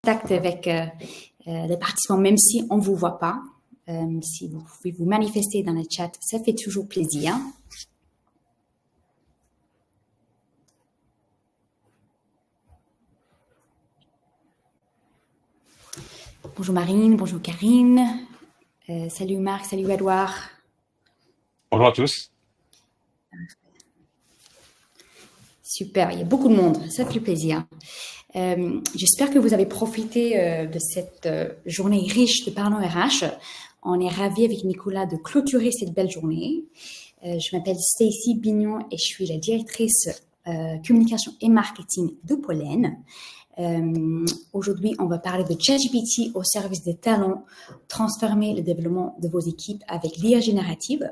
contact avec les participants, même si on ne vous voit pas. Si vous pouvez vous manifester dans le chat, ça fait toujours plaisir. Bonjour Marine, bonjour Karine. Salut Marc, salut Edouard. Bonjour à tous. Super, il y a beaucoup de monde, ça fait plaisir. J'espère que vous avez profité de cette journée riche de Parlons RH. On est ravis avec Nicolas de clôturer cette belle journée. Je m'appelle Stacy Bignon et je suis la directrice communication et marketing de Pollen. Aujourd'hui, on va parler de ChatGPT au service des talents, transformer le développement de vos équipes avec l'IA générative.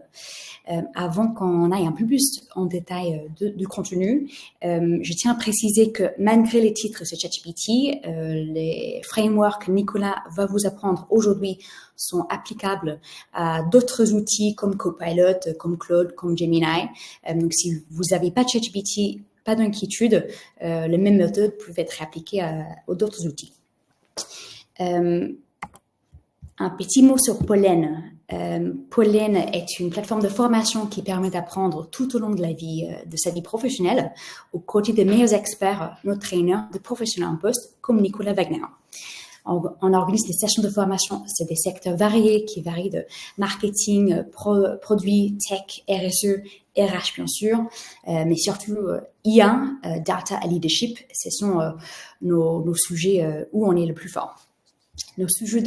Avant qu'on aille un peu plus en détail du contenu, je tiens à préciser que malgré les titres sur ChatGPT, les frameworks que Nicolas va vous apprendre aujourd'hui sont applicables à d'autres outils comme Copilot, comme Claude, comme Gemini. Donc, si vous n'avez pas de ChatGPT, pas d'inquiétude, les mêmes méthodes peuvent être appliquées aux d'autres outils. Un petit mot sur Pollen. Pollen est une plateforme de formation qui permet d'apprendre tout au long de la vie, de sa vie professionnelle, aux côtés des meilleurs experts, nos trainers de professionnels en poste, comme Nicolas Wagner. On organise des sessions de formation, c'est des secteurs variés qui varient de marketing, produits, tech, RSE, RH bien sûr, mais surtout IA, data et leadership, ce sont nos sujets où on est le plus fort. Nos sessions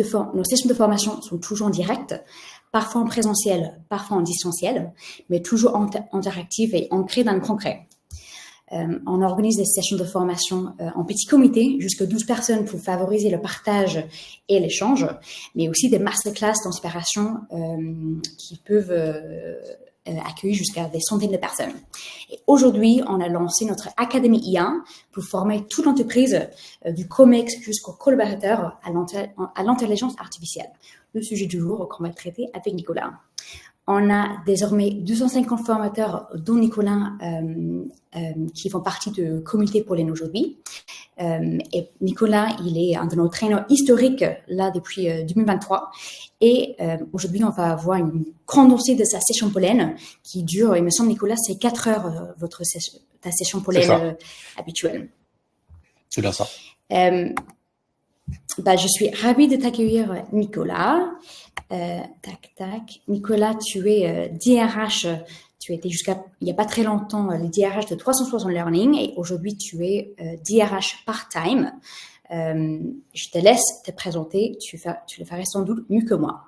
de formation sont toujours en direct, parfois en présentiel, parfois en distanciel, mais toujours interactives et ancrées dans le concret. On organise des sessions de formation en petits comités, jusqu'à 12 personnes pour favoriser le partage et l'échange, mais aussi des masterclass d'inspiration qui peuvent accueillir jusqu'à des centaines de personnes. Et aujourd'hui, on a lancé notre Académie IA pour former toute l'entreprise, du COMEX jusqu'au collaborateur à l'intelligence artificielle. Le sujet du jour qu'on va traiter avec Nicolas. On a désormais 250 formateurs, dont Nicolas, qui font partie de communauté Pollen aujourd'hui. Et Nicolas, il est un de nos traîneurs historiques là depuis 2023. Et aujourd'hui, on va avoir une condensée de sa session Pollen qui dure, il me semble, Nicolas, c'est 4 heures, ta session Pollen habituelle. C'est bien ça. Je suis ravie de t'accueillir, Nicolas. Nicolas, tu es DRH, tu étais jusqu'à il n'y a pas très longtemps le DRH de 360 Learning et aujourd'hui tu es DRH part-time. Je te laisse te présenter, tu le ferais sans doute mieux que moi.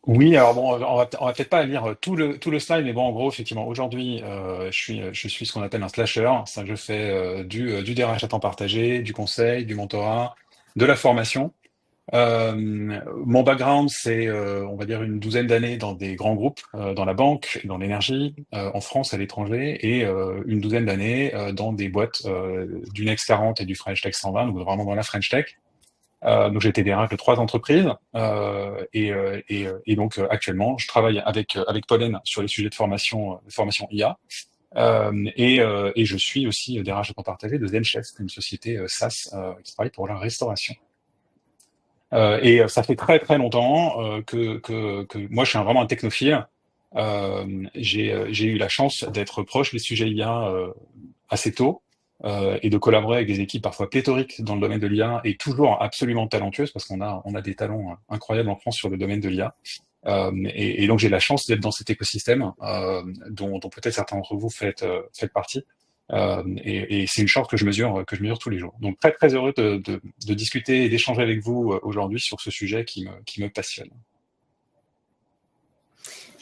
Oui, alors bon, on va peut-être pas lire tout le slide, mais bon, en gros, effectivement, aujourd'hui, je suis ce qu'on appelle un slasher. Ça, je fais du DRH à temps partagé, du conseil, du mentorat, de la formation. Mon background, c'est, on va dire, une douzaine d'années dans des grands groupes, dans la banque, dans l'énergie, en France, à l'étranger, et une douzaine d'années dans des boîtes du Next 40 et du French Tech 120, donc vraiment dans la French Tech. Donc j'ai été DRH de 3 entreprises et donc actuellement je travaille avec Pollen sur les sujets de formation IA et je suis aussi DRH à temps partagé de ZenChef, une société SaaS qui travaille pour la restauration. Et ça fait très très longtemps que moi je suis vraiment un technophile. J'ai eu la chance d'être proche des sujets IA assez tôt. Et de collaborer avec des équipes parfois pléthoriques dans le domaine de l'IA et toujours absolument talentueuses parce qu'on a des talents incroyables en France sur le domaine de l'IA. Et donc j'ai la chance d'être dans cet écosystème dont peut-être certains d'entre vous faites partie. Et c'est une chance que je mesure tous les jours. Donc très très heureux de discuter et d'échanger avec vous aujourd'hui sur ce sujet qui me passionne.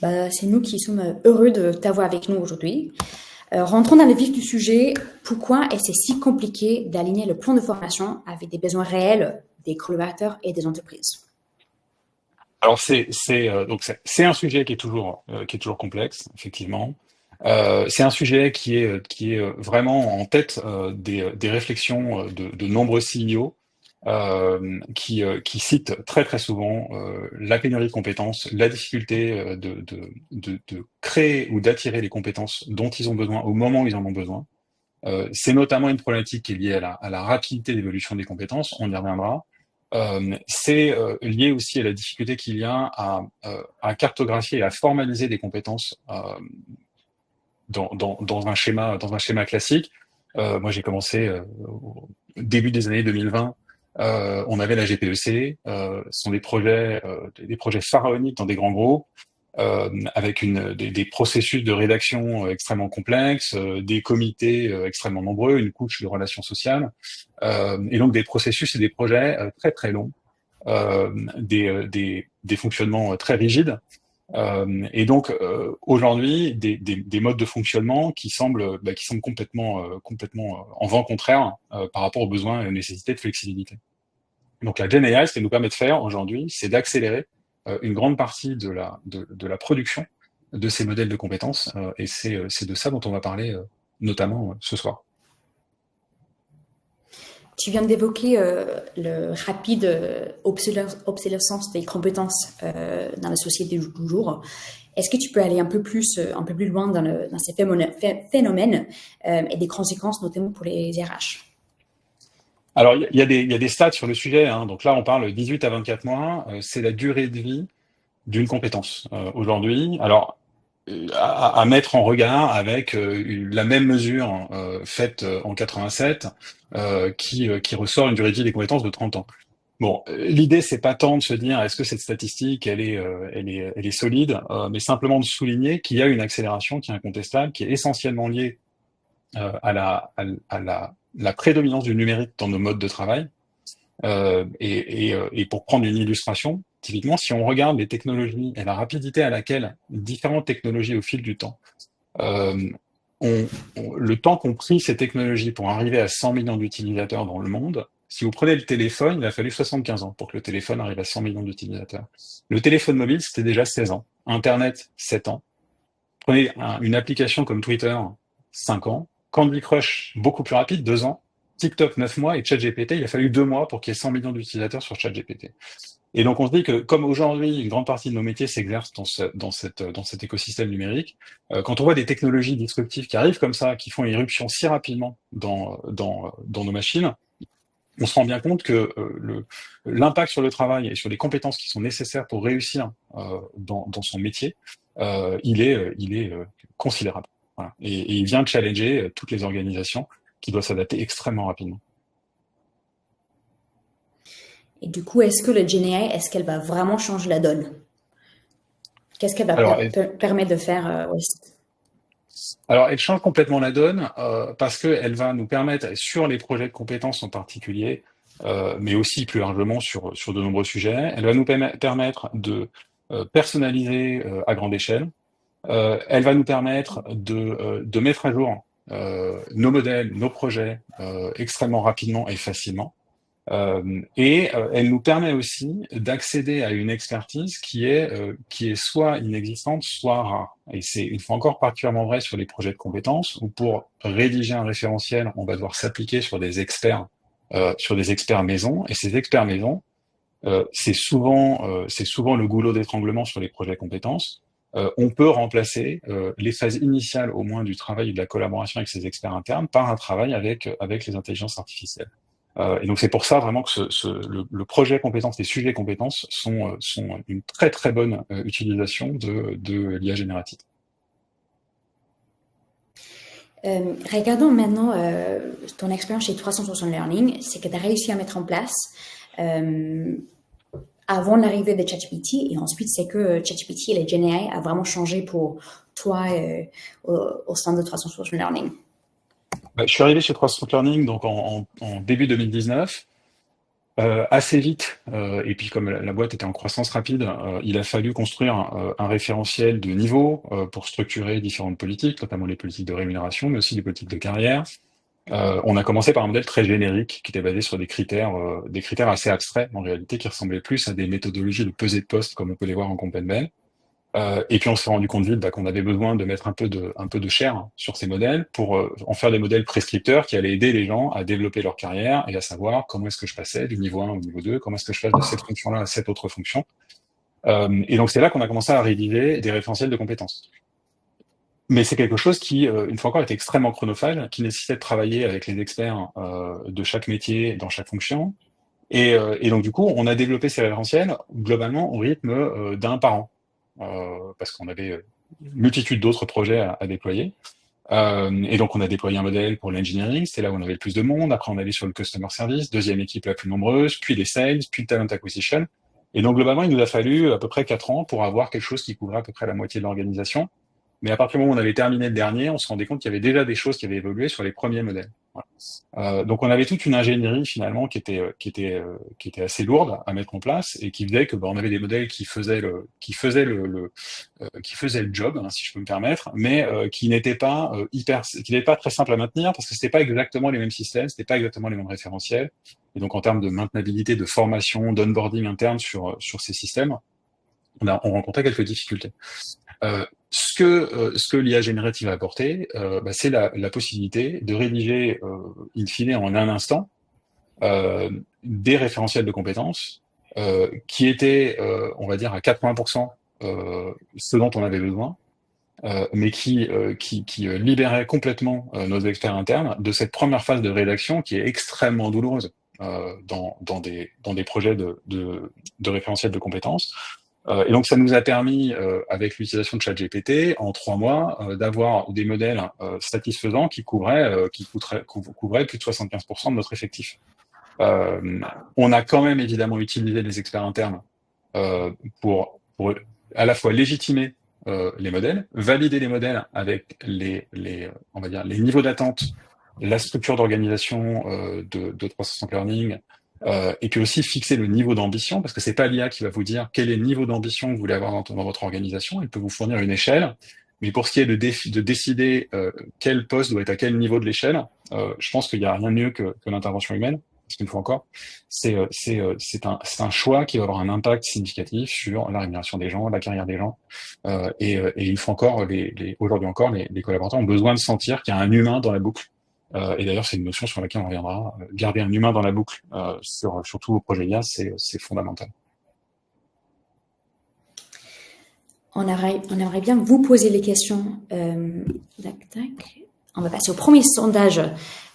C'est nous qui sommes heureux de t'avoir avec nous aujourd'hui. Rentrons dans le vif du sujet. Pourquoi est-ce si compliqué d'aligner le plan de formation avec des besoins réels des collaborateurs et des entreprises? Alors c'est un sujet qui est toujours complexe, effectivement. C'est un sujet qui est vraiment en tête des réflexions de nombreux CEO qui citent très très souvent la pénurie de compétences, la difficulté de créer ou d'attirer les compétences dont ils ont besoin au moment où ils en ont besoin. C'est notamment une problématique qui est liée à la rapidité d'évolution des compétences, on y reviendra. C'est lié aussi à la difficulté qu'il y a à cartographier et à formaliser des compétences dans un schéma classique. Moi, j'ai commencé au début des années 2020. On avait la GPEC. Ce sont des projets pharaoniques dans des grands groupes, avec des processus de rédaction extrêmement complexes, des comités extrêmement nombreux, une couche de relations sociales, et donc des processus et des projets très très longs, des fonctionnements très rigides. Et donc aujourd'hui des modes de fonctionnement qui semblent complètement en vent contraire par rapport aux besoins et aux nécessités de flexibilité. Donc la Gen AI, ce qu'elle nous permet de faire aujourd'hui, c'est d'accélérer une grande partie de la production de ces modèles de compétences, et c'est de ça dont on va parler notamment ce soir. Tu viens d'évoquer le rapide obsolescence des compétences dans la société du jour. Est-ce que tu peux aller un peu plus loin dans ces phénomènes et des conséquences, notamment pour les RH? Alors, il y a des stats sur le sujet, hein. Donc là, on parle 18 à 24 mois. C'est la durée de vie d'une compétence aujourd'hui. Alors, à mettre en regard avec la même mesure faite en 87, qui ressort une durée de vie des compétences de 30 ans. Bon, l'idée, c'est pas tant de se dire est-ce que cette statistique, elle est solide, mais simplement de souligner qu'il y a une accélération qui est incontestable, qui est essentiellement liée à la prédominance du numérique dans nos modes de travail. Et pour prendre une illustration, typiquement, si on regarde les technologies et la rapidité à laquelle différentes technologies au fil du temps, euh, le temps qu'ont pris ces technologies pour arriver à 100 millions d'utilisateurs dans le monde, si vous prenez le téléphone, il a fallu 75 ans pour que le téléphone arrive à 100 millions d'utilisateurs. Le téléphone mobile, c'était déjà 16 ans. Internet, 7 ans. Prenez une application comme Twitter, 5 ans. Candy Crush, beaucoup plus rapide, 2 ans. TikTok, 9 mois. Et ChatGPT, il a fallu 2 mois pour qu'il y ait 100 millions d'utilisateurs sur ChatGPT. Et donc, on se dit que comme aujourd'hui, une grande partie de nos métiers s'exercent dans cet écosystème numérique, quand on voit des technologies disruptives qui arrivent comme ça, qui font irruption si rapidement dans nos machines, on se rend bien compte que l'impact sur le travail et sur les compétences qui sont nécessaires pour réussir dans son métier, il est considérable. Voilà. Et il vient challenger toutes les organisations qui doivent s'adapter extrêmement rapidement. Et du coup, est-ce que le Gen AI, est-ce qu'elle va vraiment changer la donne? Qu'est-ce qu'elle va Alors, permettre de faire? Alors, elle change complètement la donne parce qu'elle va nous permettre, sur les projets de compétences en particulier, mais aussi plus largement sur de nombreux sujets, elle va nous permettre de personnaliser à grande échelle. Elle va nous permettre de mettre à jour nos modèles, nos projets extrêmement rapidement et facilement. Et elle nous permet aussi d'accéder à une expertise qui est soit inexistante, soit rare. Et c'est une fois encore particulièrement vrai sur les projets de compétences, où pour rédiger un référentiel, on va devoir s'appliquer sur des experts maison. Et ces experts maison, c'est souvent le goulot d'étranglement sur les projets de compétences. On peut remplacer les phases initiales, au moins, du travail et de la collaboration avec ces experts internes par un travail avec les intelligences artificielles. Et donc c'est pour ça vraiment que le projet compétences, les sujets compétences sont une très très bonne utilisation de l'IA générative. Regardons maintenant ton expérience chez 360 Learning, c'est que tu as réussi à mettre en place avant l'arrivée de ChatGPT, et ensuite c'est que ChatGPT et les Gen AI a vraiment changé pour toi au sein de 360 Learning. Je suis arrivé chez 360 Learning donc en début 2019. Assez vite, et puis comme la boîte était en croissance rapide, il a fallu construire un référentiel de niveau pour structurer différentes politiques, notamment les politiques de rémunération, mais aussi les politiques de carrière. On a commencé par un modèle très générique qui était basé sur des critères assez abstraits en réalité, qui ressemblaient plus à des méthodologies de pesée de poste comme on peut les voir en Compenbel. Et puis on s'est rendu compte vite qu'on avait besoin de mettre un peu de chair sur ces modèles pour en faire des modèles prescripteurs qui allaient aider les gens à développer leur carrière et à savoir comment est-ce que je passais du niveau 1 au niveau 2, comment est-ce que je passe de cette fonction-là à cette autre fonction. Et donc c'est là qu'on a commencé à rédiger des référentiels de compétences. Mais c'est quelque chose qui, une fois encore, est extrêmement chronophage, qui nécessitait de travailler avec les experts de chaque métier dans chaque fonction, Et donc du coup, on a développé ces référentiels globalement au rythme d'un par an, parce qu'on avait une multitude d'autres projets à déployer. Et donc on a déployé un modèle pour l'engineering, c'est là où on avait le plus de monde. Après on allait sur le customer service, deuxième équipe la plus nombreuse, puis les sales, puis le talent acquisition. Et donc globalement, il nous a fallu à peu près 4 ans pour avoir quelque chose qui couvrait à peu près la moitié de l'organisation. Mais à partir du moment où on avait terminé le dernier, on se rendait compte qu'il y avait déjà des choses qui avaient évolué sur les premiers modèles. Voilà. Donc on avait toute une ingénierie finalement qui était assez lourde à mettre en place et qui faisait que on avait des modèles qui faisaient le job, hein, si je peux me permettre, mais qui n'étaient pas qui n'étaient pas très simples à maintenir parce que c'était pas exactement les mêmes systèmes, c'était pas exactement les mêmes référentiels. Et donc en termes de maintenabilité, de formation, d'onboarding interne sur ces systèmes, on rencontrait quelques difficultés. Ce que l'IA générative a apporté, c'est la possibilité de rédiger in fine en un instant des référentiels de compétences qui étaient, on va dire, à 80% ce dont on avait besoin, mais qui libéraient complètement nos experts internes de cette première phase de rédaction qui est extrêmement douloureuse dans des projets de référentiels de compétences. Et donc, ça nous a permis, avec l'utilisation de ChatGPT, en 3 mois, d'avoir des modèles satisfaisants qui couvraient plus de 75% de notre effectif. On a quand même évidemment utilisé les experts internes pour à la fois légitimer les modèles, valider les modèles avec on va dire, les niveaux d'attente, la structure d'organisation de 360 Learning, et puis aussi fixer le niveau d'ambition, parce que c'est pas l'IA qui va vous dire quel est le niveau d'ambition que vous voulez avoir dans votre organisation, elle peut vous fournir une échelle, mais pour ce qui est de décider quel poste doit être à quel niveau de l'échelle, je pense qu'il n'y a rien de mieux que l'intervention humaine, parce qu'une fois encore, c'est un choix qui va avoir un impact significatif sur la rémunération des gens, la carrière des gens, et une fois encore, aujourd'hui encore, les collaborateurs ont besoin de sentir qu'il y a un humain dans la boucle. Et d'ailleurs, c'est une notion sur laquelle on reviendra. Garder un humain dans la boucle sur tous vos projets IA, c'est fondamental. On aimerait bien vous poser les questions. Tac, tac. On va passer au premier sondage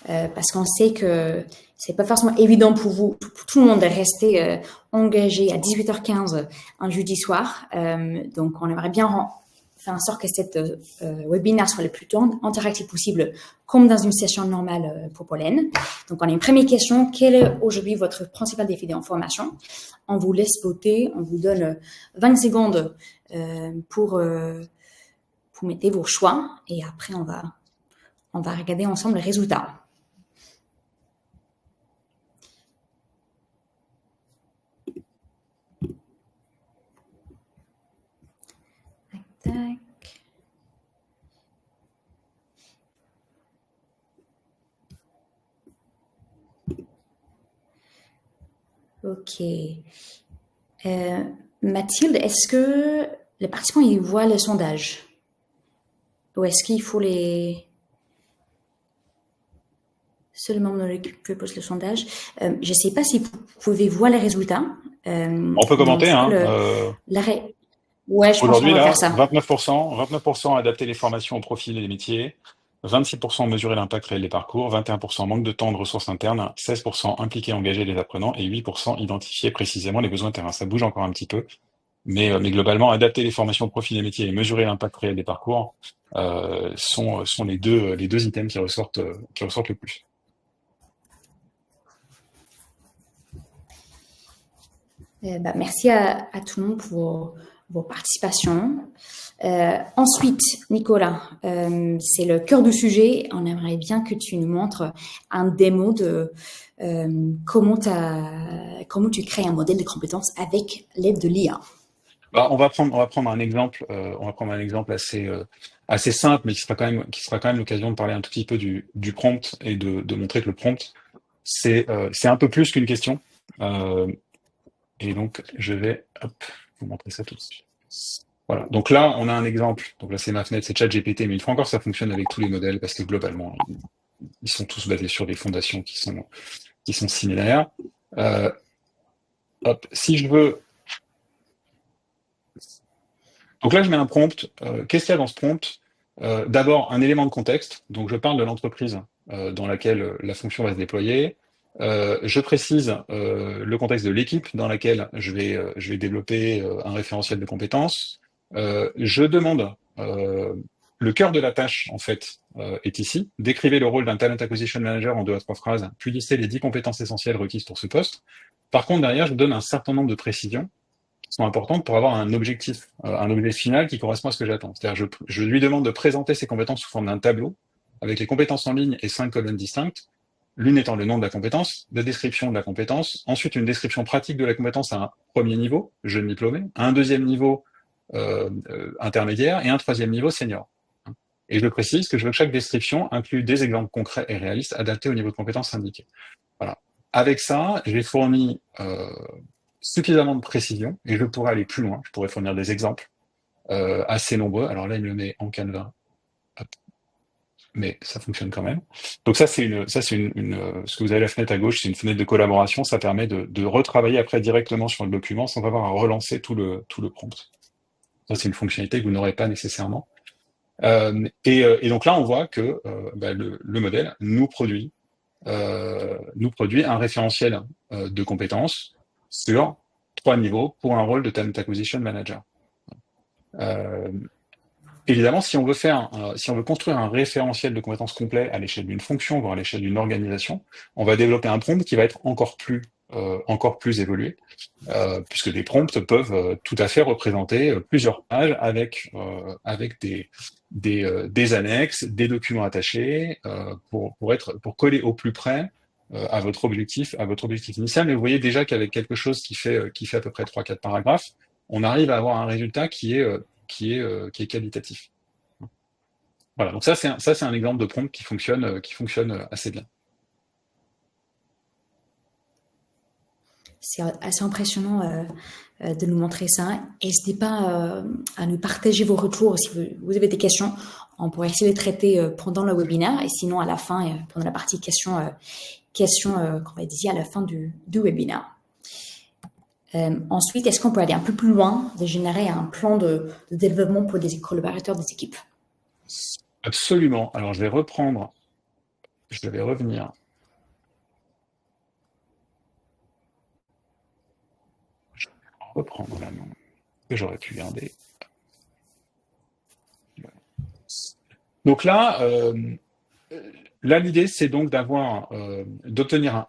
parce qu'on sait que c'est pas forcément évident pour vous, pour tout le monde, de rester engagé à 18h15 un jeudi soir. Donc, on aimerait bien faire en sorte que cette webinaire soit le plus interactif possible, comme dans une session normale pour Pollen. Donc, on a une première question. Quel est aujourd'hui votre principal défi d'information? On vous laisse voter. On vous donne 20 secondes pour mettre vos choix. Et après, on va regarder ensemble les résultats. Tac. Ok. Mathilde, est-ce que les participants ils voient le sondage? Ou est-ce qu'il faut seulement dans l'équipe peut poser le sondage? Je ne sais pas si vous pouvez voir les résultats. On peut commenter, hein. Ouais, je pense qu'on Aujourd'hui, va là, faire ça. 29% adapter les formations au profil et les métiers, 26% mesurer l'impact réel des parcours, 21% manque de temps de ressources internes, 16% impliquer, engager les apprenants et 8% identifier précisément les besoins de terrain. Ça bouge encore un petit peu, mais globalement, adapter les formations au profil et métiers et mesurer l'impact réel des parcours sont les deux items qui ressortent le plus. Merci à tout le monde pour vos participations. Ensuite, Nicolas, c'est le cœur du sujet. On aimerait bien que tu nous montres un démo de comment tu crées un modèle de compétences avec l'aide de l'IA. On va prendre un exemple. Assez simple, mais qui sera quand même l'occasion de parler un tout petit peu du prompt et de montrer que le prompt c'est un peu plus qu'une question. Et donc je vais vous montrer ça tout de suite. Voilà. Donc là, on a un exemple. Donc là, c'est ma fenêtre, c'est ChatGPT, mais une fois encore, ça fonctionne avec tous les modèles parce que globalement, ils sont tous basés sur des fondations qui sont similaires. Si je veux. Donc là, je mets un prompt. Qu'est-ce qu'il y a dans ce prompt? D'abord, un élément de contexte. Donc, je parle de l'entreprise dans laquelle la fonction va se déployer. Je précise le contexte de l'équipe dans laquelle je vais développer un référentiel de compétences. Je demande le cœur de la tâche, en fait, est ici. Décrivez le rôle d'un talent acquisition manager en 2 à 3 phrases, puis listez les 10 compétences essentielles requises pour ce poste. Par contre, derrière, je donne un certain nombre de précisions qui sont importantes pour avoir un objectif, un objet final qui correspond à ce que j'attends. C'est-à-dire, je lui demande de présenter ses compétences sous forme d'un tableau avec les compétences en ligne et 5 colonnes distinctes, l'une étant le nom de la compétence, la description de la compétence, ensuite une description pratique de la compétence à un premier niveau, jeune diplômé, à un deuxième niveau intermédiaire et un troisième niveau senior. Et je précise que je veux que chaque description inclue des exemples concrets et réalistes adaptés au niveau de compétences indiqué. Voilà. Avec ça, j'ai fourni suffisamment de précision et je pourrais aller plus loin. Je pourrais fournir des exemples assez nombreux. Alors là, il me le met en Canva. Hop. Mais ça fonctionne quand même. Donc ça, c'est ce que vous avez la fenêtre à gauche, c'est une fenêtre de collaboration. Ça permet de retravailler après directement sur le document sans avoir à relancer tout le prompt. Ça, c'est une fonctionnalité que vous n'aurez pas nécessairement. Et donc là, on voit que le modèle nous produit un référentiel de compétences sur 3 niveaux pour un rôle de Talent Acquisition Manager. Évidemment, si on veut construire un référentiel de compétences complet à l'échelle d'une fonction, voire à l'échelle d'une organisation, on va développer un prompt qui va être encore plus évolué, puisque des prompts peuvent tout à fait représenter plusieurs pages avec des annexes, des documents attachés, pour coller au plus près à votre objectif initial. Mais vous voyez déjà qu'avec quelque chose qui fait à peu près 3-4 paragraphes, on arrive à avoir un résultat qui est qualitatif. Voilà, donc ça c'est un exemple de prompt qui fonctionne assez bien. C'est assez impressionnant de nous montrer ça. N'hésitez pas à nous partager vos retours si vous avez des questions. On pourrait essayer de les traiter pendant le webinaire et sinon à la fin, pendant la partie questions qu'on va dire à la fin du webinaire. Ensuite, est-ce qu'on peut aller un peu plus loin, de générer un plan de développement pour des collaborateurs des équipes? Absolument. Alors, je vais revenir. Je vais reprendre la main que j'aurais pu garder. Donc là, l'idée, c'est donc d'obtenir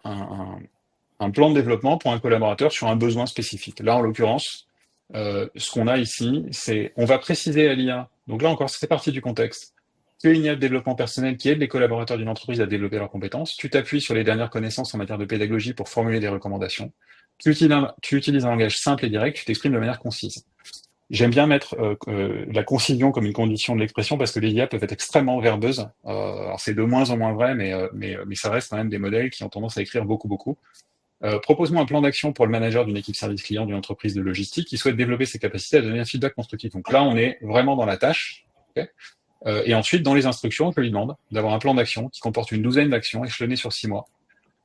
un plan de développement pour un collaborateur sur un besoin spécifique. Là, en l'occurrence, ce qu'on a ici, c'est on va préciser à l'IA. Donc là encore, c'est partie du contexte. Tu es une IA de développement personnel qui aide les collaborateurs d'une entreprise à développer leurs compétences. Tu t'appuies sur les dernières connaissances en matière de pédagogie pour formuler des recommandations. Tu utilises un langage simple et direct, tu t'exprimes de manière concise. J'aime bien mettre la concision comme une condition de l'expression parce que les IA peuvent être extrêmement verbeuses. Alors c'est de moins en moins vrai, mais ça reste quand même des modèles qui ont tendance à écrire beaucoup, beaucoup. Propose-moi un plan d'action pour le manager d'une équipe service client d'une entreprise de logistique qui souhaite développer ses capacités à donner un feedback constructif. Donc là, on est vraiment dans la tâche. Okay, et ensuite, dans les instructions, je lui demande d'avoir un plan d'action qui comporte une douzaine d'actions échelonnées sur 6 mois.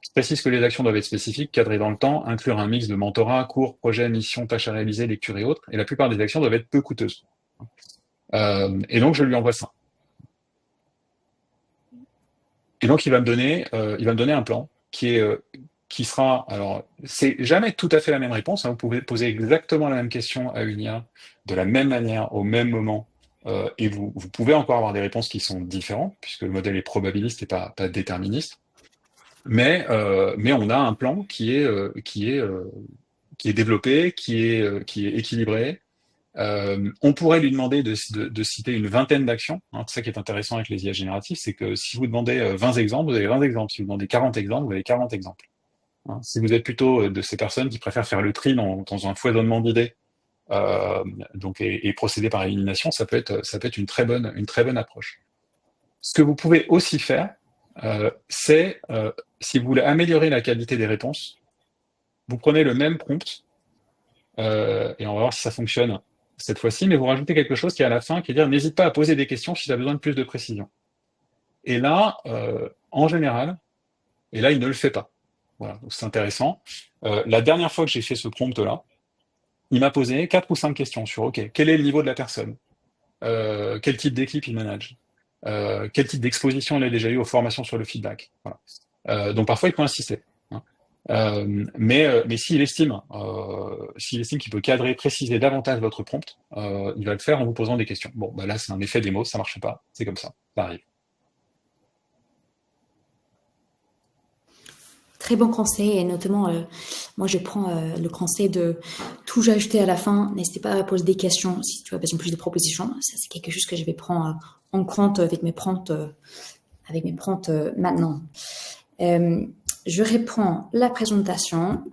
Je précise que les actions doivent être spécifiques, cadrées dans le temps, inclure un mix de mentorat, cours, projets, missions, tâches à réaliser, lecture et autres. Et la plupart des actions doivent être peu coûteuses. Et donc, je lui envoie ça. Et donc, il va me donner un plan qui sera, alors, c'est jamais tout à fait la même réponse. Hein. Vous pouvez poser exactement la même question à une IA de la même manière, au même moment, et vous pouvez encore avoir des réponses qui sont différentes, puisque le modèle est probabiliste et pas déterministe. Mais on a un plan qui est développé, qui est équilibré. On pourrait lui demander de citer une vingtaine d'actions. Hein. C'est ça qui est intéressant avec les IA génératives, c'est que si vous demandez 20 exemples, vous avez 20 exemples. Si vous demandez 40 exemples, vous avez 40 exemples. Hein. Si vous êtes plutôt de ces personnes qui préfèrent faire le tri dans un foisonnement d'idées, et procéder par élimination, ça peut être une très bonne approche. Ce que vous pouvez aussi faire, c'est si vous voulez améliorer la qualité des réponses, vous prenez le même prompt, et on va voir si ça fonctionne cette fois-ci, mais vous rajoutez quelque chose qui est à la fin, qui est dire n'hésite pas à poser des questions si tu as besoin de plus de précision. Et là, en général, il ne le fait pas. Voilà, donc c'est intéressant. La dernière fois que j'ai fait ce prompt-là, il m'a posé 4 ou 5 questions sur OK, quel est le niveau de la personne, quel type d'équipe il manage, quel type d'exposition il a déjà eu aux formations sur le feedback. Voilà. Donc parfois il faut insister. Mais s'il estime qu'il peut cadrer, préciser davantage votre prompt, il va le faire en vous posant des questions. Bon, bah là, c'est un effet démo, ça marche pas, c'est comme ça arrive. Très bon conseil, et notamment, moi je prends le conseil de tout ajouter à la fin. N'hésitez pas à poser des questions si tu as besoin de plus de propositions. Ça, c'est quelque chose que je vais prendre en compte avec mes prompts, maintenant. Je reprends la présentation.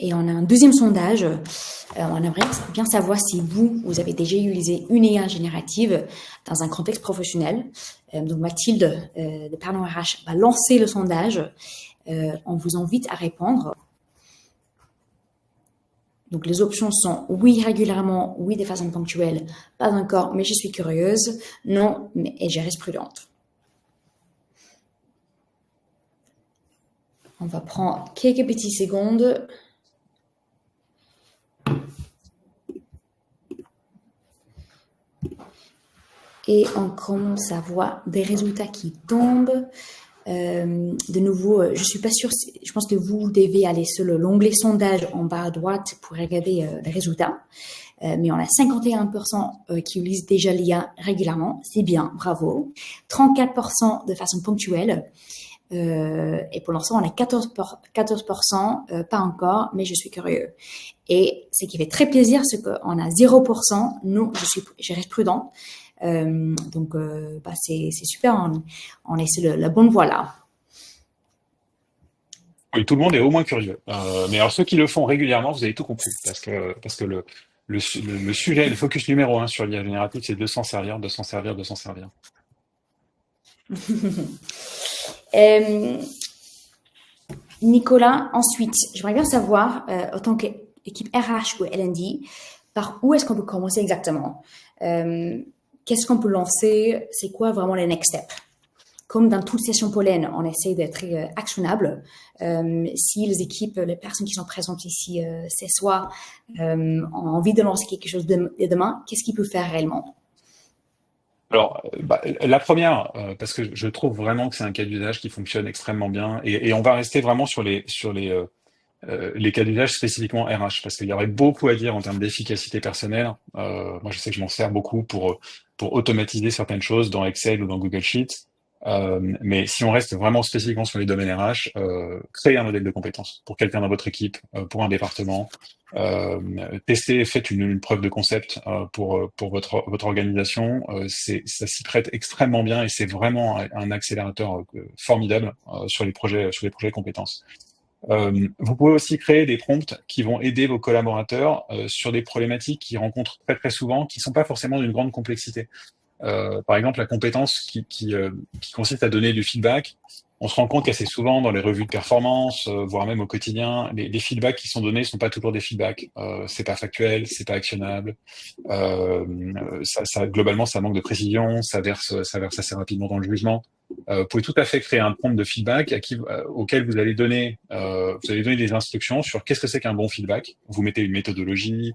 Et on a un deuxième sondage. On aimerait bien savoir si vous avez déjà utilisé une IA générative dans un contexte professionnel. Donc Mathilde, de Pardon RH, va lancer le sondage. On vous invite à répondre. Donc les options sont oui régulièrement, oui de façon ponctuelle, pas encore, mais je suis curieuse, non, et je reste prudente. On va prendre quelques petites secondes. Et on commence à voir des résultats qui tombent. De nouveau, je suis pas sûre, je pense que vous devez aller sur l'onglet sondage en bas à droite pour regarder les résultats. Mais on a 51% qui utilisent déjà l'IA régulièrement, c'est bien, bravo. 34% de façon ponctuelle. Et pour l'instant, on a 14%, pas encore, mais je suis curieux. Et ce qui fait très plaisir, c'est qu'on a 0%, non, je reste prudent. Donc, c'est super, on est sur la bonne voie là. Oui, tout le monde est au moins curieux. Mais alors ceux qui le font régulièrement, vous avez tout compris, parce que le sujet, le focus numéro un sur l'IA générative, c'est de s'en servir, de s'en servir, de s'en servir. Nicolas, ensuite, j'aimerais bien savoir, en tant qu'équipe RH ou L&D, par où est-ce qu'on peut commencer exactement? Qu'est-ce qu'on peut lancer? C'est quoi vraiment les next steps? Comme dans toute session pollen, on essaie d'être très actionnable. Si les équipes, les personnes qui sont présentes ici ce soir ont envie de lancer quelque chose demain, qu'est-ce qu'ils peuvent faire réellement? Alors, la première, parce que je trouve vraiment que c'est un cas d'usage qui fonctionne extrêmement bien, et on va rester vraiment sur les cas d'usage spécifiquement RH, parce qu'il y aurait beaucoup à dire en termes d'efficacité personnelle. Moi, je sais que je m'en sers beaucoup pour automatiser certaines choses dans Excel ou dans Google Sheets. Mais si on reste vraiment spécifiquement sur les domaines RH, créez un modèle de compétences pour quelqu'un dans votre équipe, pour un département. Testez, faites une preuve de concept pour votre organisation. Ça s'y prête extrêmement bien et c'est vraiment un accélérateur formidable sur les projets compétences. Vous pouvez aussi créer des prompts qui vont aider vos collaborateurs sur des problématiques qu'ils rencontrent très très souvent, qui sont pas forcément d'une grande complexité. Par exemple, la compétence qui consiste à donner du feedback, on se rend compte qu'assez souvent dans les revues de performance, voire même au quotidien, les feedbacks qui sont donnés sont pas toujours des feedbacks. C'est pas factuel, c'est pas actionnable. Globalement, ça manque de précision, ça verse assez rapidement dans le jugement. Vous pouvez tout à fait créer un prompt de feedback auquel vous allez donner des instructions sur qu'est-ce que c'est qu'un bon feedback. Vous mettez une méthodologie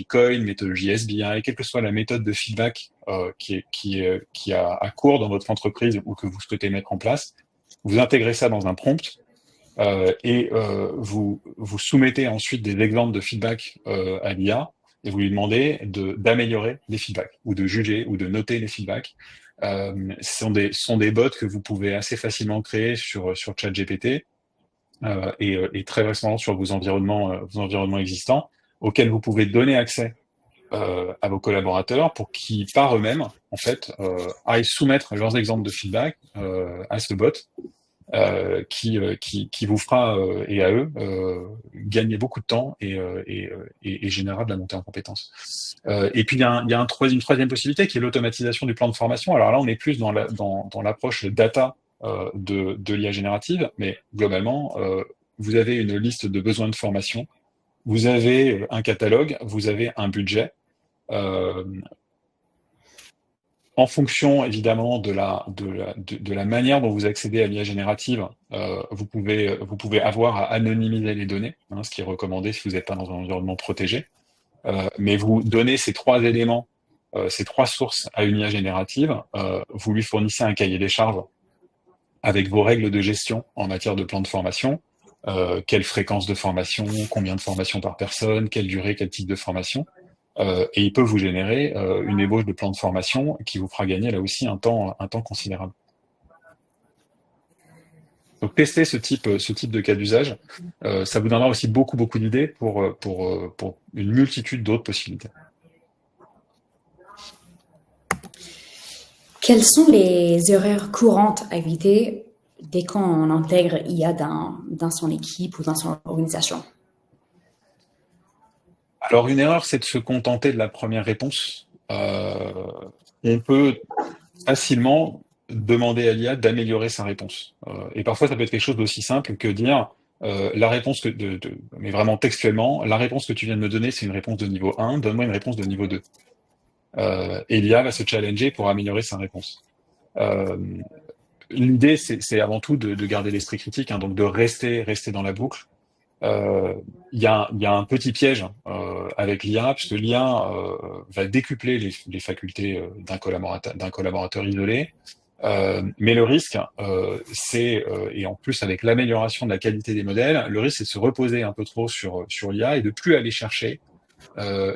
COIL, méthodologie SBI, quelle que soit la méthode de feedback qui a à court dans votre entreprise ou que vous souhaitez mettre en place. Vous intégrez ça dans un prompt et vous soumettez ensuite des exemples de feedback à l'IA et vous lui demandez d'améliorer les feedbacks ou de juger ou de noter les feedbacks. Ce sont des bots que vous pouvez assez facilement créer sur ChatGPT et très récemment sur vos environnements existants auxquels vous pouvez donner accès à vos collaborateurs pour qu'ils, par eux-mêmes, en fait, aillent soumettre leurs exemples de feedback à ce bot qui vous fera, et à eux, gagner beaucoup de temps et générera de la montée en compétences. Et puis, il y a une troisième possibilité qui est l'automatisation du plan de formation. Alors là, on est plus dans l'approche data de l'IA générative, mais globalement, vous avez une liste de besoins de formation, vous avez un catalogue, vous avez un budget. En fonction évidemment de la manière dont vous accédez à l'IA générative, vous pouvez avoir à anonymiser les données, ce qui est recommandé si vous n'êtes pas dans un environnement protégé. Mais vous donnez ces trois éléments, ces trois sources à une IA générative, vous lui fournissez un cahier des charges avec vos règles de gestion en matière de plan de formation, quelle fréquence de formation, combien de formations par personne, quelle durée, quel type de formation. Et il peut vous générer une ébauche de plan de formation qui vous fera gagner là aussi un temps considérable. Donc tester ce type de cas d'usage, ça vous donnera aussi beaucoup d'idées pour une multitude d'autres possibilités. Quelles sont les erreurs courantes à éviter dès qu'on intègre IA dans son équipe ou dans son organisation? Alors une erreur, c'est de se contenter de la première réponse. On peut facilement demander à l'IA d'améliorer sa réponse. Et parfois, ça peut être quelque chose d'aussi simple que dire la réponse mais vraiment textuellement, la réponse que tu viens de me donner, c'est une réponse de niveau 1, donne-moi une réponse de niveau 2. Et l'IA va se challenger pour améliorer sa réponse. L'idée, c'est avant tout de garder l'esprit critique, hein, donc de rester dans la boucle. Il y a un petit piège avec l'IA, puisque l'IA va décupler les facultés d'un collaborateur isolé. Mais le risque, et en plus avec l'amélioration de la qualité des modèles, le risque c'est de se reposer un peu trop sur l'IA et de plus aller chercher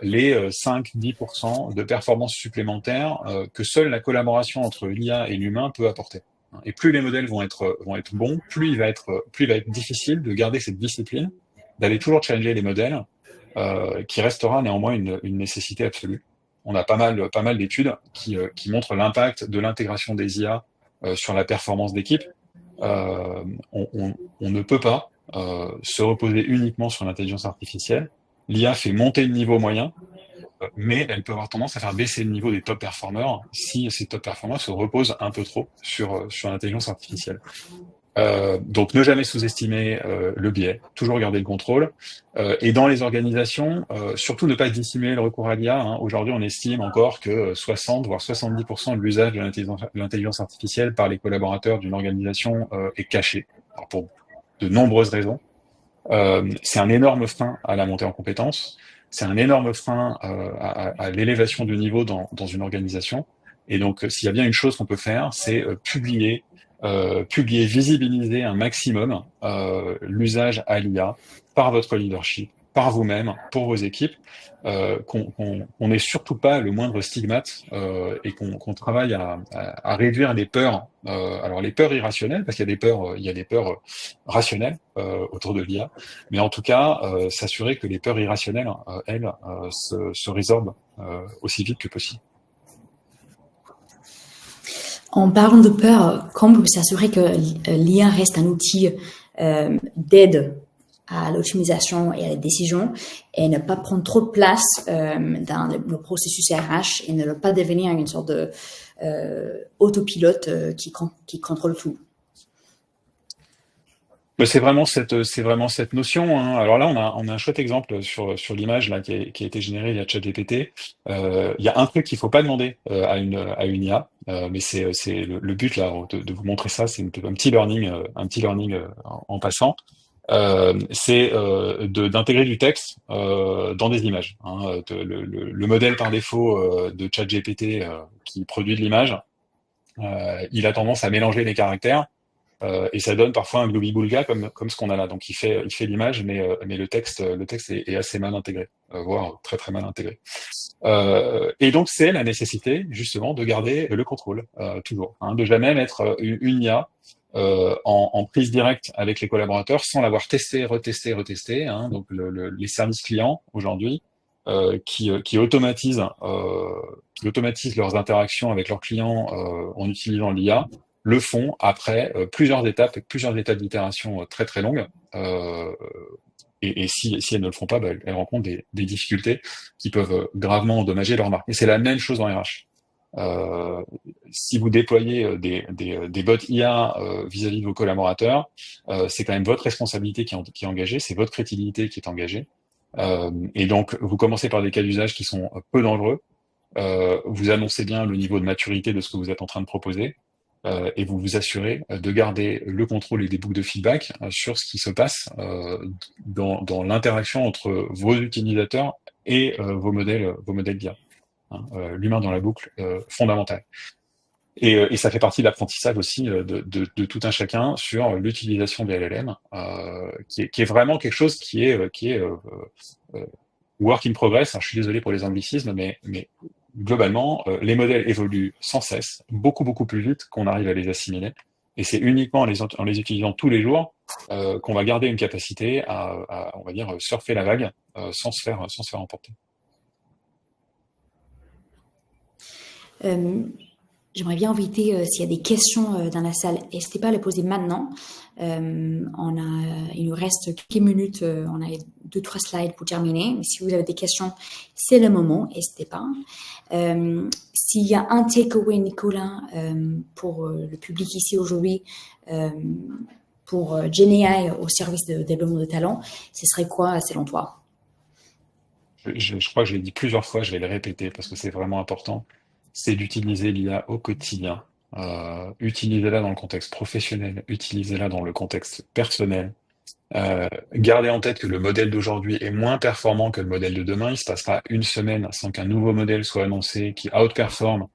les 5-10% de performance supplémentaires que seule la collaboration entre l'IA et l'humain peut apporter. Et plus les modèles vont être bons, plus il va être difficile de garder cette discipline, d'aller toujours challenger les modèles, qui restera néanmoins une nécessité absolue. On a pas mal d'études qui montrent l'impact de l'intégration des IA sur la performance d'équipe. On ne peut pas se reposer uniquement sur l'intelligence artificielle. L'IA fait monter le niveau moyen, mais elle peut avoir tendance à faire baisser le niveau des top performers si ces top performers se reposent un peu trop sur l'intelligence artificielle. Donc ne jamais sous-estimer le biais, toujours garder le contrôle. Et dans les organisations, surtout ne pas dissimuler le recours à l'IA. Hein. Aujourd'hui, on estime encore que 60 voire 70% de l'usage de l'intelligence artificielle par les collaborateurs d'une organisation est caché, alors pour de nombreuses raisons. C'est un énorme frein à la montée en compétences, c'est un énorme frein à l'élévation du niveau dans une organisation. Et donc, s'il y a bien une chose qu'on peut faire, c'est publier, visibiliser un maximum l'usage à l'IA par votre leadership, par vous-même, pour vos équipes, qu'on n'ait surtout pas le moindre stigmate et qu'on travaille à réduire les peurs. Alors les peurs irrationnelles, parce qu'il y a des peurs rationnelles autour de l'IA, mais en tout cas s'assurer que les peurs irrationnelles, elles, se résorbent aussi vite que possible. En parlant de peur, comment vous s'assurer que l'IA reste un outil d'aide à l'optimisation et à la décision et ne pas prendre trop de place dans le processus RH et ne pas devenir une sorte de autopilote qui contrôle tout? C'est vraiment cette notion. Hein. Alors là, on a un chouette exemple sur l'image là qui a été générée via ChatGPT. Il y a un truc qu'il faut pas demander à une IA, mais c'est le but là de vous montrer ça. C'est un petit learning en passant. C'est d'intégrer du texte dans des images. Hein. Le modèle par défaut de ChatGPT qui produit de l'image, il a tendance à mélanger les caractères. Et ça donne parfois un globi-boulga comme ce qu'on a là. Donc il fait l'image, mais le texte est assez mal intégré, voire très très mal intégré. Et donc c'est la nécessité justement de garder le contrôle toujours, hein, de jamais mettre une IA en prise directe avec les collaborateurs sans l'avoir testé, retesté. Hein. Donc les services clients aujourd'hui qui automatisent leurs interactions avec leurs clients en utilisant l'IA, le font après plusieurs étapes d'itération très très longues. Et si elles ne le font pas, elles rencontrent des difficultés qui peuvent gravement endommager leur marque. Et c'est la même chose en RH. Si vous déployez des bots IA vis-à-vis de vos collaborateurs, c'est quand même votre responsabilité qui est engagée, c'est votre crédibilité qui est engagée. Et donc, vous commencez par des cas d'usage qui sont peu dangereux. Vous annoncez bien le niveau de maturité de ce que vous êtes en train de proposer. Et vous vous assurez de garder le contrôle et des boucles de feedback sur ce qui se passe dans l'interaction entre vos utilisateurs et vos modèles d'IA. Hein, l'humain dans la boucle, fondamental. Et ça fait partie de l'apprentissage aussi de tout un chacun sur l'utilisation des LLM, qui est vraiment quelque chose qui est work in progress. Hein, je suis désolé pour les anglicismes, mais globalement, les modèles évoluent sans cesse, beaucoup beaucoup plus vite qu'on arrive à les assimiler. Et c'est uniquement en les utilisant tous les jours qu'on va garder une capacité on va dire, surfer la vague sans se faire emporter. J'aimerais bien inviter, s'il y a des questions dans la salle, n'hésitez pas à les poser maintenant. Il nous reste quelques minutes, on a 2-3 slides pour terminer. Mais si vous avez des questions, c'est le moment, n'hésitez pas. S'il y a un takeaway, Nicolas, pour le public ici aujourd'hui, pour GenAI au service de développement de talent, ce serait quoi selon toi? Je crois que je l'ai dit plusieurs fois, je vais le répéter parce que c'est vraiment important. C'est d'utiliser l'IA au quotidien. Utilisez-la dans le contexte professionnel, utilisez-la dans le contexte personnel. Gardez en tête que le modèle d'aujourd'hui est moins performant que le modèle de demain. Il se passera une semaine sans qu'un nouveau modèle soit annoncé qui outperforme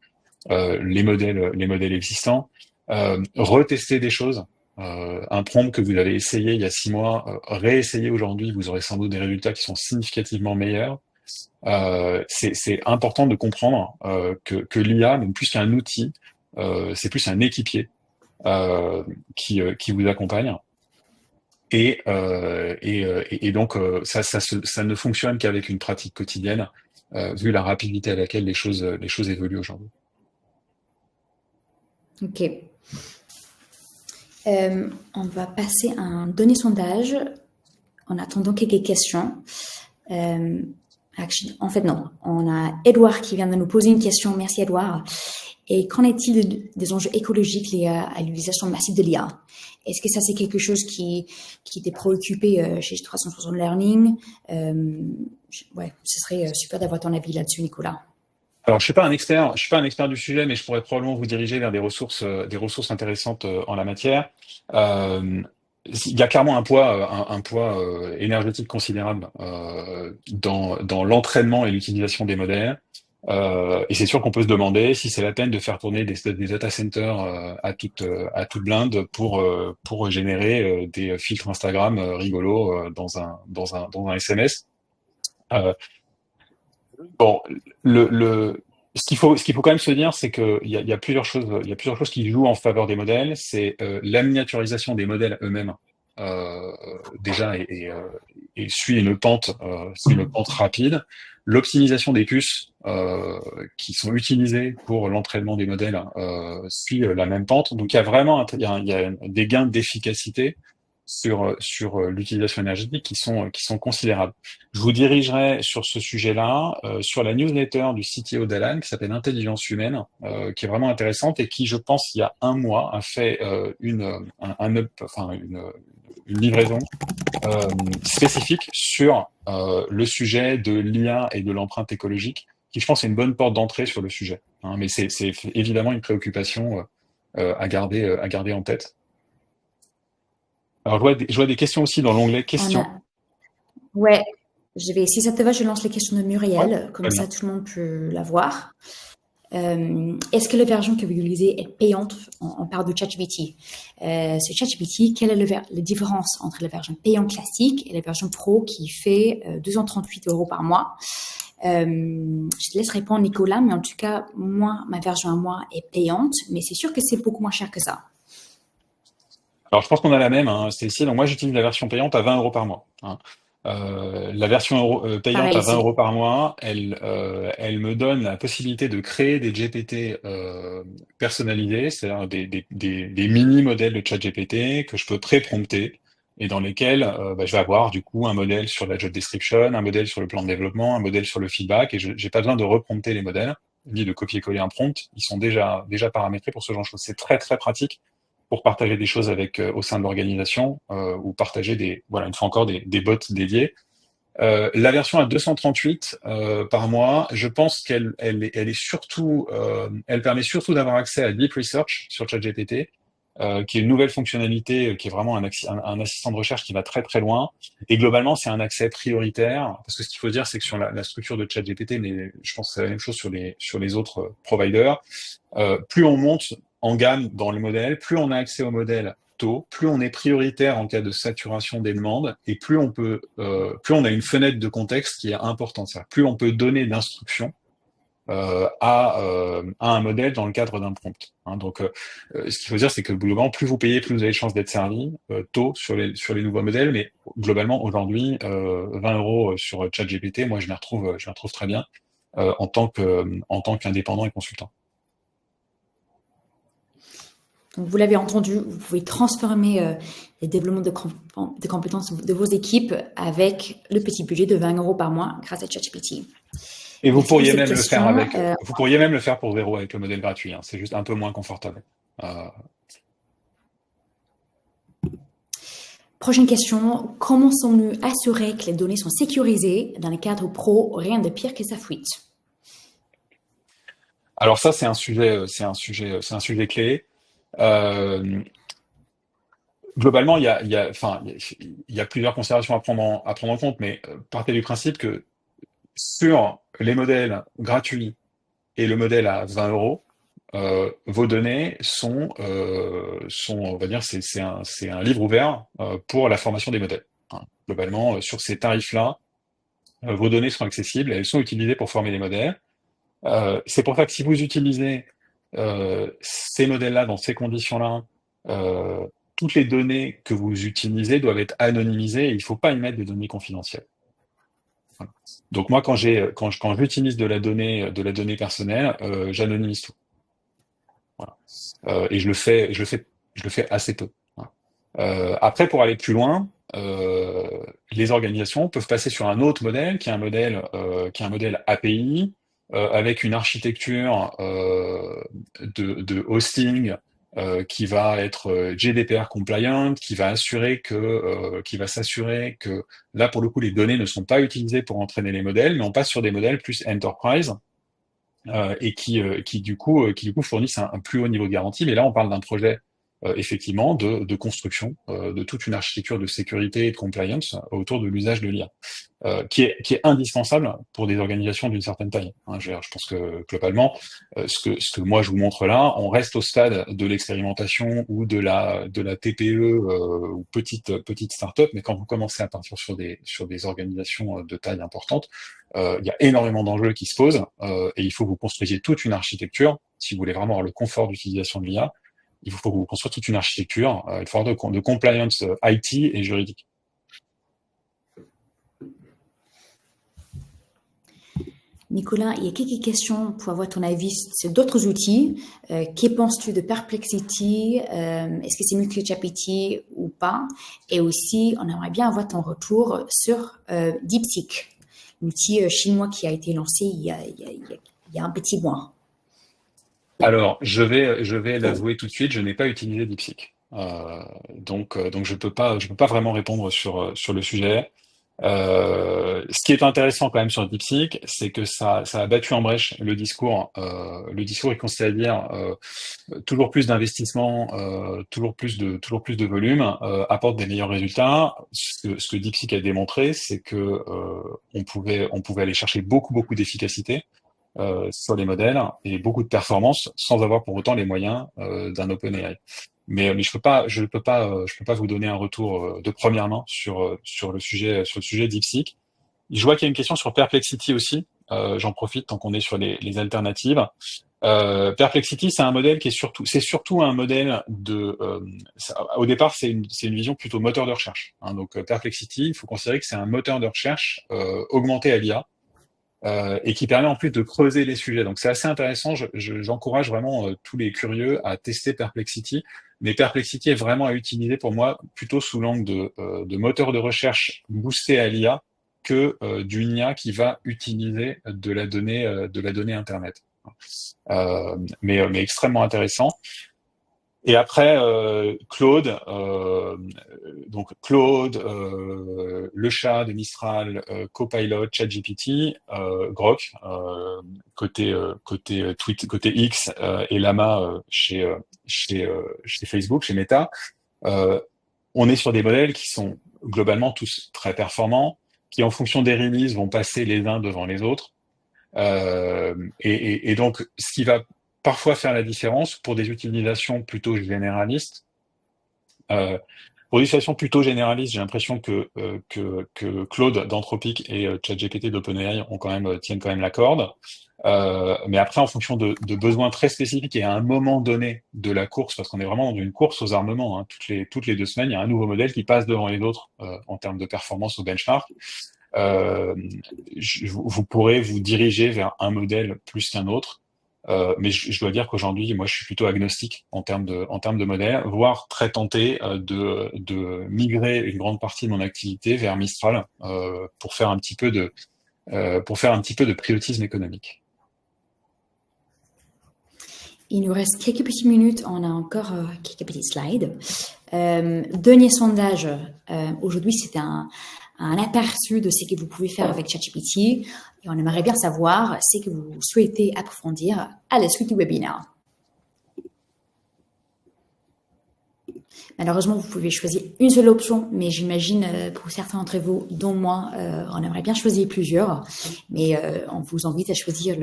les modèles existants. Retestez des choses. Un prompt que vous avez essayé il y a 6 mois, réessayez aujourd'hui, vous aurez sans doute des résultats qui sont significativement meilleurs. C'est important de comprendre que l'IA, même plus qu'un outil, c'est plus un équipier qui vous accompagne. Et donc, ça ne fonctionne qu'avec une pratique quotidienne, vu la rapidité à laquelle les choses évoluent aujourd'hui. Ok. On va passer à un donné sondage en attendant quelques questions. En fait, non. On a Edouard qui vient de nous poser une question. Merci, Edouard. Et qu'en est-il des enjeux écologiques liés à l'utilisation massive de l'IA? Est-ce que ça, c'est quelque chose qui t'est préoccupé chez 360 Learning? Ouais, ce serait super d'avoir ton avis là-dessus, Nicolas. Alors, je suis pas un expert du sujet, mais je pourrais probablement vous diriger vers des ressources intéressantes en la matière. Il y a clairement un poids énergétique considérable dans l'entraînement et l'utilisation des modèles. Et c'est sûr qu'on peut se demander si c'est la peine de faire tourner des data centers à toute blinde pour générer des filtres Instagram rigolos dans un SMS. Bon, ce qu'il faut quand même se dire, c'est qu'il y a plusieurs choses qui jouent en faveur des modèles. C'est la miniaturisation des modèles eux-mêmes, déjà, et suit c'est une pente rapide. L'optimisation des puces qui sont utilisées pour l'entraînement des modèles suit la même pente. Donc il y a vraiment il y a des gains d'efficacité sur l'utilisation énergétique qui sont considérables. Je vous dirigerai sur ce sujet-là sur la newsletter du CTO d'Alan qui s'appelle Intelligence humaine, qui est vraiment intéressante et qui, je pense, il y a un mois, a fait une livraison spécifique sur le sujet de l'IA et de l'empreinte écologique, qui, je pense, est une bonne porte d'entrée sur le sujet. Hein, mais c'est évidemment une préoccupation à garder en tête. Alors, je vois des questions aussi dans l'onglet questions. Ouais, si ça te va, je lance les questions de Muriel, Ouais, comme ça tout le monde peut la voir. Est-ce que la version que vous utilisez est payante? On parle de ChatGPT. Ce ChatGPT, quelle est la différence entre la version payante classique et la version pro qui fait 238 € par mois? Je te laisse répondre, Nicolas, mais en tout cas, moi, ma version à moi est payante, mais c'est sûr que c'est beaucoup moins cher que ça. Alors, je pense qu'on a la même, hein, Cécile. Donc, moi, j'utilise la version payante à 20 € par mois. Hein. La version payante Pareil à 20 ici. € par mois, elle me donne la possibilité de créer des GPT personnalisés, c'est-à-dire des mini-modèles de ChatGPT que je peux pré-prompter et dans lesquels je vais avoir du coup un modèle sur la job description, un modèle sur le plan de développement, un modèle sur le feedback, et j'ai pas besoin de reprompter les modèles, ni de copier-coller un prompt. Ils sont déjà paramétrés pour ce genre de choses. C'est très très pratique pour partager des choses au sein de l'organisation ou partager une fois encore des bots dédiés. La version à 238 par mois, je pense elle est surtout, elle permet surtout d'avoir accès à Deep Research sur ChatGPT qui est une nouvelle fonctionnalité, qui est vraiment un assistant de recherche qui va très très loin. Et globalement, c'est un accès prioritaire, parce que ce qu'il faut dire, c'est que sur la structure de ChatGPT, mais je pense que c'est la même chose sur les autres providers, plus on monte en gamme dans le modèle, plus on a accès au modèle tôt, plus on est prioritaire en cas de saturation des demandes, et plus on a une fenêtre de contexte qui est importante. C'est-à-dire, plus on peut donner d'instructions à un modèle dans le cadre d'un prompt. Hein. Donc, ce qu'il faut dire, c'est que globalement, plus vous payez, plus vous avez de chances d'être servi tôt sur les nouveaux modèles. Mais globalement, aujourd'hui, 20 euros sur ChatGPT, moi, je les retrouve très bien en tant qu'indépendant et consultant. Donc, vous l'avez entendu, vous pouvez transformer les développements de compétences de vos équipes avec le petit budget de 20 euros par mois grâce à ChatGPT. Et vous Merci pour pourriez cette même le question. faire vous pourriez même le faire pour 0 avec le modèle gratuit. Hein. C'est juste un peu moins confortable. Prochaine question. Comment sommes-nous assurés que les données sont sécurisées dans les cadres pro? Rien de pire que ça fuite. Alors ça, c'est un sujet clé. Globalement, il y a plusieurs considérations à prendre en compte, mais partez du principe que sur les modèles gratuits et le modèle à 20 euros, vos données on va dire, c'est un livre ouvert pour la formation des modèles. Hein. Globalement, sur ces tarifs-là, vos données sont accessibles, elles sont utilisées pour former les modèles. C'est pour ça que si vous utilisez ces modèles-là dans ces conditions-là, toutes les données que vous utilisez doivent être anonymisées et il ne faut pas y mettre des données confidentielles. Voilà. Donc moi, quand j'utilise de la donnée personnelle, j'anonymise tout. Voilà. Et je le fais assez peu. Voilà. Après, pour aller plus loin, les organisations peuvent passer sur un autre modèle, qui est un modèle API, avec une architecture de hosting qui va être GDPR compliant, qui va s'assurer que là, pour le coup, les données ne sont pas utilisées pour entraîner les modèles, mais on passe sur des modèles plus enterprise et qui du coup fournissent un plus haut niveau de garantie. Mais là, on parle d'un projet effectivement de construction de toute une architecture de sécurité et de compliance autour de l'usage de l'IA, qui est indispensable pour des organisations d'une certaine taille. Hein. Je pense que globalement, ce que moi je vous montre là, on reste au stade de l'expérimentation ou de la TPE ou petite start-up, mais quand vous commencez à partir sur des organisations de taille importante, il y a énormément d'enjeux qui se posent et il faut que vous construisiez toute une architecture si vous voulez vraiment avoir le confort d'utilisation de l'IA. Il faut que vous construisiez toute une architecture, il faut avoir de compliance IT et juridique. Nicolas, il y a quelques questions pour avoir ton avis sur d'autres outils. Que penses-tu de Perplexity? Est-ce que c'est mieux que ChatGPT ou pas? Et aussi, on aimerait bien avoir ton retour sur DeepSeek, l'outil chinois qui a été lancé il y a un petit mois. Alors, je vais l'avouer tout de suite, je n'ai pas utilisé DeepSeek. Donc je peux pas vraiment répondre sur le sujet. Ce qui est intéressant quand même sur DeepSeek, c'est que ça a battu en brèche le discours. Le discours qui consiste à dire toujours plus d'investissement, toujours plus de volume, apporte des meilleurs résultats. Ce que DeepSeek a démontré, c'est que on pouvait aller chercher beaucoup d'efficacité sur les modèles et beaucoup de performance sans avoir pour autant les moyens d'un OpenAI. Mais je peux pas vous donner un retour de première main sur le sujet DeepSeek. Je vois qu'il y a une question sur Perplexity aussi. J'en profite tant qu'on est sur les alternatives. Perplexity, c'est un modèle c'est surtout un modèle au départ, c'est une vision plutôt moteur de recherche. Hein. Donc Perplexity, il faut considérer que c'est un moteur de recherche augmenté à l'IA. Et qui permet en plus de creuser les sujets. Donc c'est assez intéressant, j'encourage vraiment tous les curieux à tester Perplexity, mais Perplexity est vraiment à utiliser pour moi plutôt sous l'angle de moteur de recherche boosté à l'IA que d'une IA qui va utiliser de la donnée Internet. Mais extrêmement intéressant. Et après, Claude, le chat de Mistral, Copilot, ChatGPT, Grok, côté tweet, côté X, et Llama chez Facebook, chez Meta. On est sur des modèles qui sont globalement tous très performants, qui en fonction des releases vont passer les uns devant les autres. Et donc, ce qui va parfois faire la différence pour des utilisations plutôt généralistes. Pour des utilisations plutôt généralistes, j'ai l'impression que Claude d'Anthropic et ChatGPT d'OpenAI tiennent quand même la corde. Mais après, en fonction de besoins très spécifiques et à un moment donné de la course, parce qu'on est vraiment dans une course aux armements, hein, toutes les 2 semaines, il y a un nouveau modèle qui passe devant les autres en termes de performance au benchmark. Vous pourrez vous diriger vers un modèle plus qu'un autre, mais je dois dire qu'aujourd'hui, moi, je suis plutôt agnostique en termes de modèle, voire très tenté de migrer une grande partie de mon activité vers Mistral pour faire un petit peu de pilotisme économique. Il nous reste quelques petites minutes, on a encore quelques petites slides. Dernier sondage, aujourd'hui c'est un aperçu de ce que vous pouvez faire avec ChatGPT et on aimerait bien savoir ce que vous souhaitez approfondir à la suite du webinaire. Malheureusement, vous pouvez choisir une seule option, mais j'imagine pour certains d'entre vous, dont moi, on aimerait bien choisir plusieurs, mais on vous invite à choisir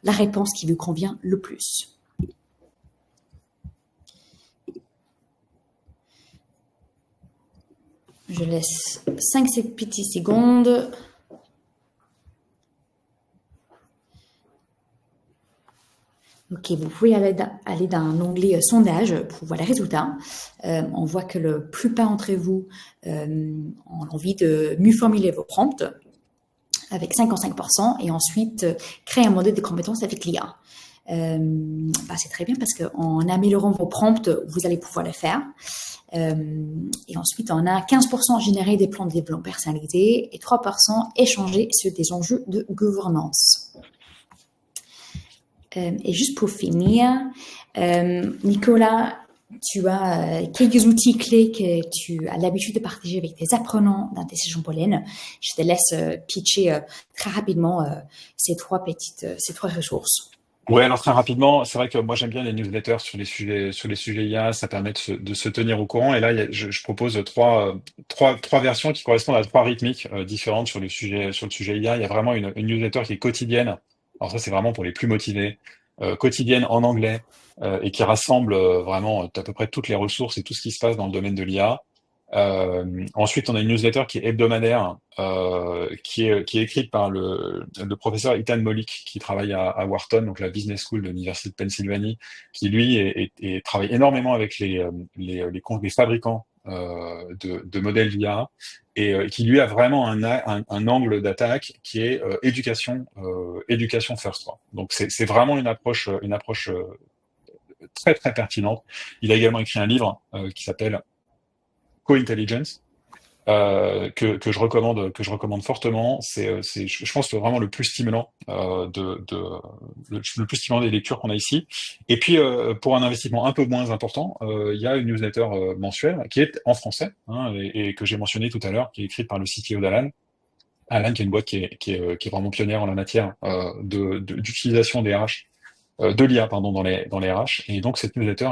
la réponse qui vous convient le plus. Je laisse 5-7 petites secondes. Ok, vous pouvez aller dans l'onglet sondage pour voir les résultats. On voit que la plupart d'entre vous ont envie de mieux formuler vos prompts avec 55% et ensuite créer un modèle de compétences avec l'IA. C'est très bien parce qu'en améliorant vos prompts, vous allez pouvoir le faire. Et ensuite, on a 15% générer des plans de développement personnalisés et 3% échanger sur des enjeux de gouvernance. Et juste pour finir, Nicolas, tu as quelques outils clés que tu as l'habitude de partager avec tes apprenants dans tes sessions pollen. Je te laisse pitcher très rapidement ces trois ressources. Ouais, alors très rapidement, c'est vrai que moi j'aime bien les newsletters sur les sujets IA, ça permet de se tenir au courant. Et là, je propose trois versions qui correspondent à 3 rythmiques différentes sur le sujet IA. Il y a vraiment une newsletter qui est quotidienne. Alors ça, c'est vraiment pour les plus motivés, quotidienne en anglais et qui rassemble vraiment à peu près toutes les ressources et tout ce qui se passe dans le domaine de l'IA. Ensuite, on a une newsletter qui est hebdomadaire, qui est écrite par le professeur Ethan Mollick, qui travaille à Wharton, donc la Business School de l'Université de Pennsylvanie, qui lui travaille énormément avec les fabricants de modèles IA et qui lui a vraiment un angle d'attaque qui est éducation first, quoi. Donc c'est vraiment une approche très très pertinente. Il a également écrit un livre qui s'appelle Co-Intelligence, que je recommande fortement. Je pense, vraiment le plus stimulant le plus stimulant des lectures qu'on a ici. Et puis pour un investissement un peu moins important, il y a une newsletter mensuelle qui est en français, hein, et que j'ai mentionné tout à l'heure, qui est écrite par le CTO d'Alan. Alan, qui est une boîte qui est vraiment pionnière en la matière d'utilisation des RH. De l'IA, pardon, dans les RH. Et donc, cette newsletter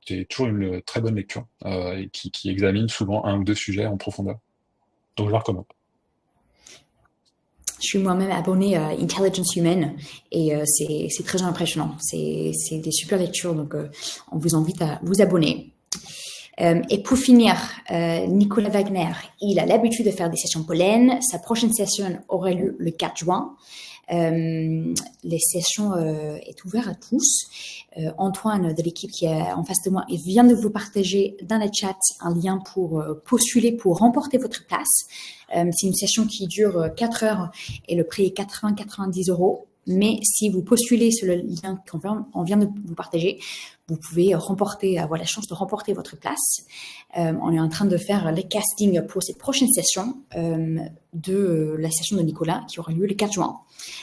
est toujours une très bonne lecture, et qui examine souvent 1 ou 2 sujets en profondeur. Donc, je la recommande. Je suis moi-même abonnée à Intelligence Human et c'est très impressionnant. C'est des super lectures, donc on vous invite à vous abonner. Et pour finir, Nicolas Wagner, il a l'habitude de faire des sessions pollen. Sa prochaine session aura lieu le 4 juin. Les sessions est ouvert à tous. Antoine de l'équipe qui est en face de moi, il vient de vous partager dans le chat un lien pour postuler pour remporter votre place. C'est une session qui dure 4 heures et le prix est 90 €. Mais si vous postulez sur le lien qu'on vient de vous partager, vous pouvez avoir la chance de remporter votre place. On est en train de faire les castings pour cette prochaine session de la session de Nicolas qui aura lieu le 4 juin.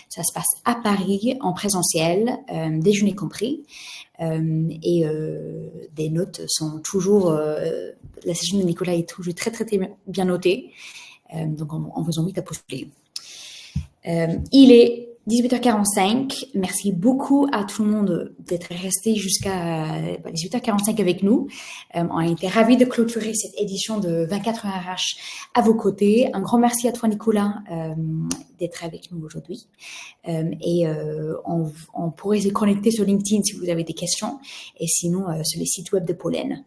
Ça se passe à Paris en présentiel, déjeuner compris. Et des notes sont toujours... la session de Nicolas est toujours très, très, très bien notée. Donc, on vous invite à postuler. Il est 18h45. Merci beaucoup à tout le monde d'être resté jusqu'à 18h45 avec nous. On a été ravis de clôturer cette édition de 24 heures RH à vos côtés. Un grand merci à toi, Nicolas, d'être avec nous aujourd'hui. On pourrait se connecter sur LinkedIn si vous avez des questions et sinon sur les sites web de Pollen.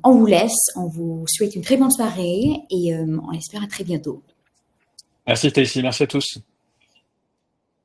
On vous laisse, on vous souhaite une très bonne soirée et on espère à très bientôt. Merci Stacy, merci à tous.